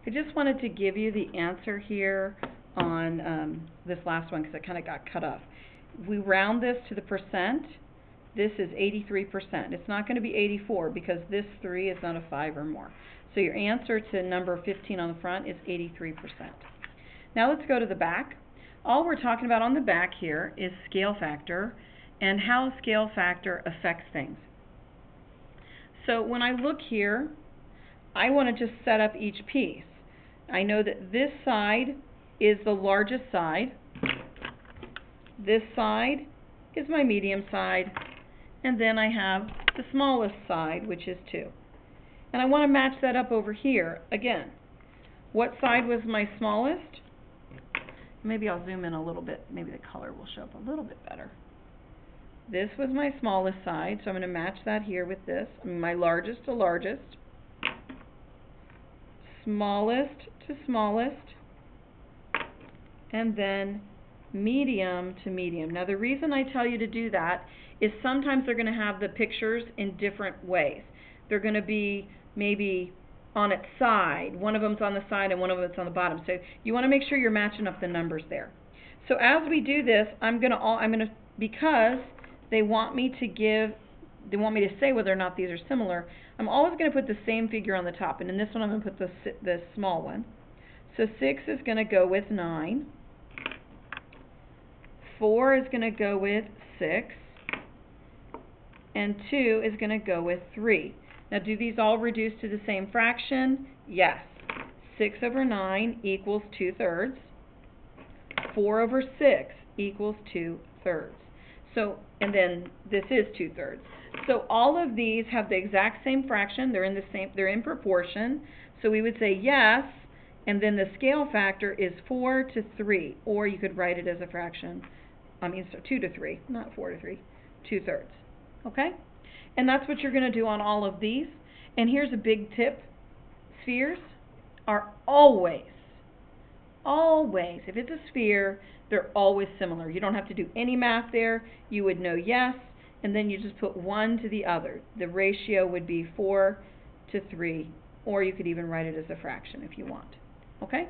I just wanted to give you the answer here on this last one because it kind of got cut off. We round this to the percent. This is 83%. It's not going to be 84 because this 3 is not a 5 or more. So your answer to number 15 on the front is 83%. Now let's go to the back. All we're talking about on the back here is scale factor and how scale factor affects things. So when I look here, I want to just set up each piece. I know that this side is the largest side. This side is my medium side. And then I have the smallest side, which is 2. And I want to match that up over here. Again, what side was my smallest? Maybe I'll zoom in a little bit. Maybe the color will show up a little bit better. This was my smallest side, so I'm going to match that here with this. My largest to largest. Smallest to smallest. And then medium to medium. Now the reason I tell you to do that is sometimes they're going to have the pictures in different ways. They're going to be maybe on its side. One of them's on the side and one of them's on the bottom. So you want to make sure you're matching up the numbers there. So as we do this, because they want me to say whether or not these are similar, I'm always going to put the same figure on the top. And in this one, I'm going to put the small one. So 6 is going to go with 9. 4 is going to go with 6. And 2 is going to go with 3. Now, do these all reduce to the same fraction? Yes. 6 over 9 equals 2/3. 4 over 6 equals 2/3. So, and then this is 2/3. So all of these have the exact same fraction. They're in proportion. So we would say yes, and then the scale factor is 4 to 3, or you could write it as a fraction. So 2 to 3, not 4 to 3. 2/3. Okay? And that's what you're going to do on all of these. And here's a big tip. Spheres are always, if it's a sphere, they're always similar. You don't have to do any math there. You would know yes, and then you just put one to the other. The ratio would be 4 to 3, or you could even write it as a fraction if you want. Okay?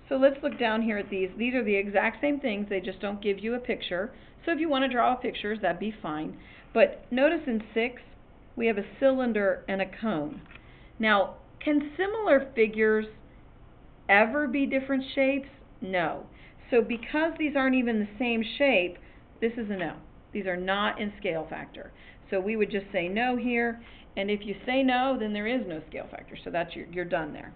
So let's look down here at these. These are the exact same things. They just don't give you a picture. So if you want to draw pictures, that'd be fine. But notice in 6, we have a cylinder and a cone. Now, can similar figures ever be different shapes? No. So because these aren't even the same shape, this is a no. These are not in scale factor. So we would just say no here. And if you say no, then there is no scale factor. So that's you're done there.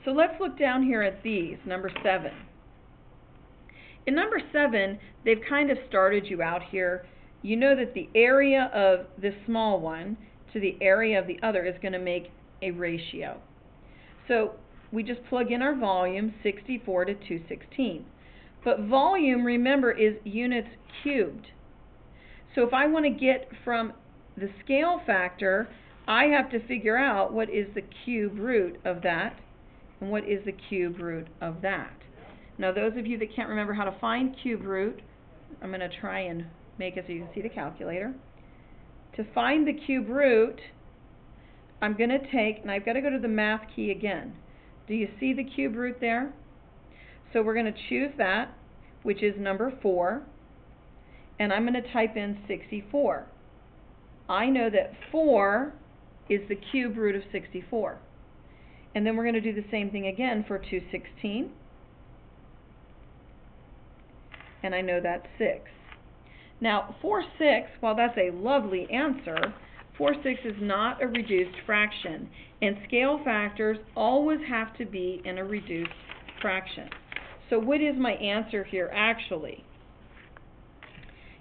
So let's look down here at these, number 7. In number 7, they've kind of started you out here. You know that the area of this small one to the area of the other is going to make a ratio. So we just plug in our volume, 64 to 216. But volume, remember, is units cubed. So if I want to get from the scale factor, I have to figure out what is the cube root of that and what is the cube root of that. Now those of you that can't remember how to find cube root, I'm going to try and make it so you can see the calculator. To find the cube root, I'm going to take, and I've got to go to the math key again. Do you see the cube root there? So we're going to choose that, which is number 4, and I'm going to type in 64. I know that 4 is the cube root of 64. And then we're going to do the same thing again for 216. And I know that's 6. Now, 4/6, while that's a lovely answer, 4/6 is not a reduced fraction. And scale factors always have to be in a reduced fraction. So what is my answer here actually?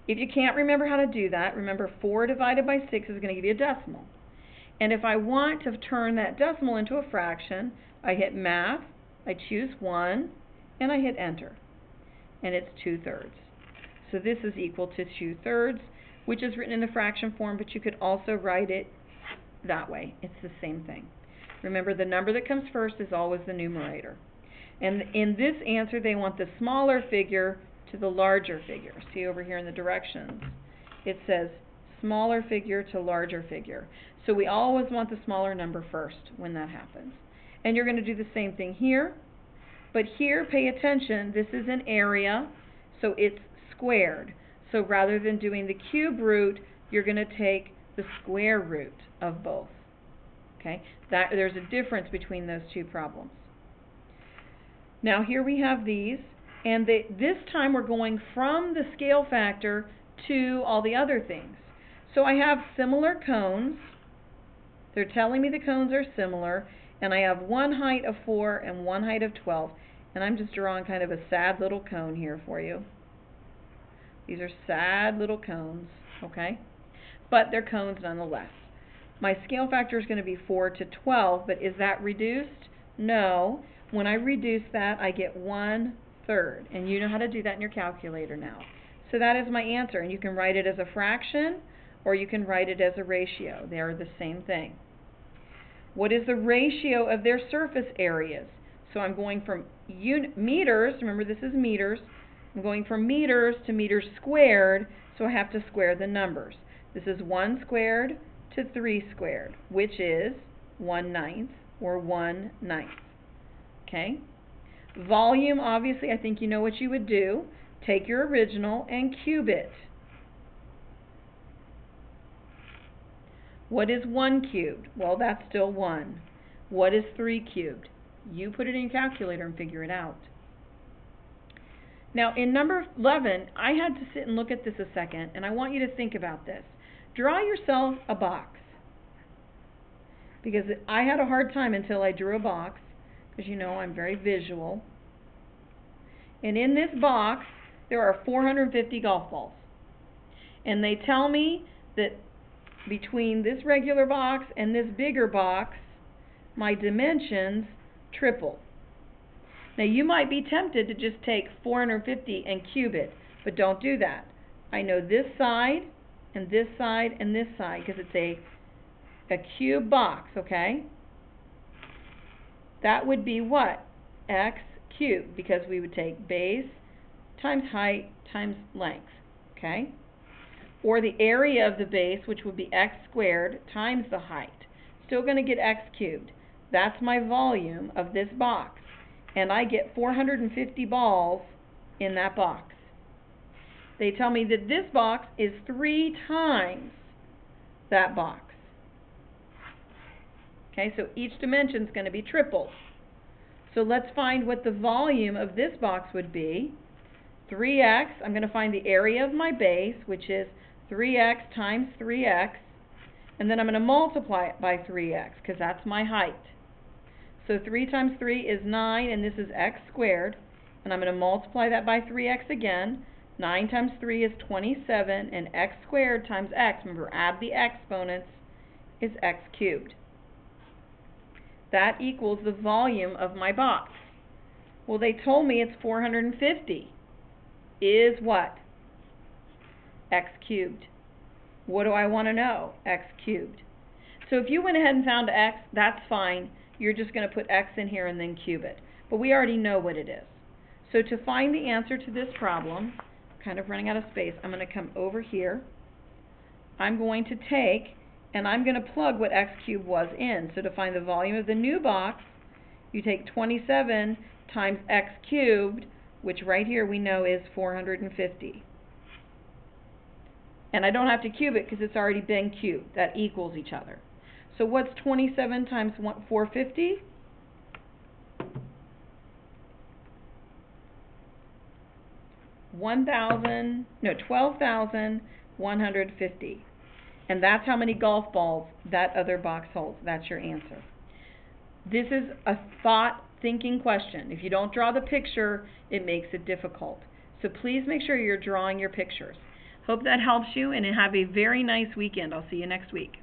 If you can't remember how to do that, remember 4 divided by 6 is going to give you a decimal. And if I want to turn that decimal into a fraction, I hit math, I choose 1, and I hit enter. And it's 2/3. So this is equal to 2/3, which is written in the fraction form, but you could also write it that way. It's the same thing. Remember, the number that comes first is always the numerator. And in this answer, they want the smaller figure to the larger figure. See over here in the directions, it says smaller figure to larger figure. So we always want the smaller number first when that happens. And you're going to do the same thing here. But here, pay attention, this is an area, so it's squared. So rather than doing the cube root, you're going to take the square root of both. Okay? There's a difference between those two problems. Now here we have these, and this time we're going from the scale factor to all the other things. So I have similar cones. They're telling me the cones are similar, and I have one height of 4 and one height of 12. And I'm just drawing kind of a sad little cone here for you. These are sad little cones, okay? But they're cones nonetheless. My scale factor is going to be 4 to 12, but is that reduced? No. When I reduce that, I get 1/3. And you know how to do that in your calculator now. So that is my answer. And you can write it as a fraction, or you can write it as a ratio. They are the same thing. What is the ratio of their surface areas? So I'm going from meters, remember this is meters, I'm going from meters to meters squared, so I have to square the numbers. This is 1 squared to 3 squared, which is 1/9 or 1/9. Okay? Volume, obviously, I think you know what you would do. Take your original and cube it. What is 1 cubed? Well, that's still 1. What is 3 cubed? You put it in your calculator and figure it out. Now, in number 11, I had to sit and look at this a second, and I want you to think about this. Draw yourself a box. Because I had a hard time until I drew a box, because you know I'm very visual. And in this box, there are 450 golf balls. And they tell me that between this regular box and this bigger box, my dimensions triple. Now you might be tempted to just take 450 and cube it, but don't do that. I know this side and this side and this side because it's a cube box, okay? That would be what? X cubed, because we would take base times height times length, okay? Or the area of the base, which would be x squared times the height. Still going to get x cubed. That's my volume of this box. And I get 450 balls in that box. They tell me that this box is 3 times that box. Okay, so each dimension is going to be tripled. So let's find what the volume of this box would be. 3x, I'm going to find the area of my base, which is 3x times 3x. And then I'm going to multiply it by 3x, because that's my height. So 3 times 3 is 9, and this is x squared. And I'm going to multiply that by 3x again. 9 times 3 is 27, and x squared times x, remember, add the exponents, is x cubed. That equals the volume of my box. Well, they told me it's 450. Is what? X cubed. What do I want to know? X cubed. So if you went ahead and found x, that's fine. You're just going to put x in here and then cube it. But we already know what it is. So to find the answer to this problem, kind of running out of space, I'm going to come over here. I'm going to take, and I'm going to plug what x cubed was in. So to find the volume of the new box, you take 27 times x cubed, which right here we know is 450. And I don't have to cube it because it's already been cubed. That equals each other. So what's 27 times 450? No, 12,150. And that's how many golf balls that other box holds. That's your answer. This is a thought-thinking question. If you don't draw the picture, it makes it difficult. So please make sure you're drawing your pictures. Hope that helps you, and have a very nice weekend. I'll see you next week.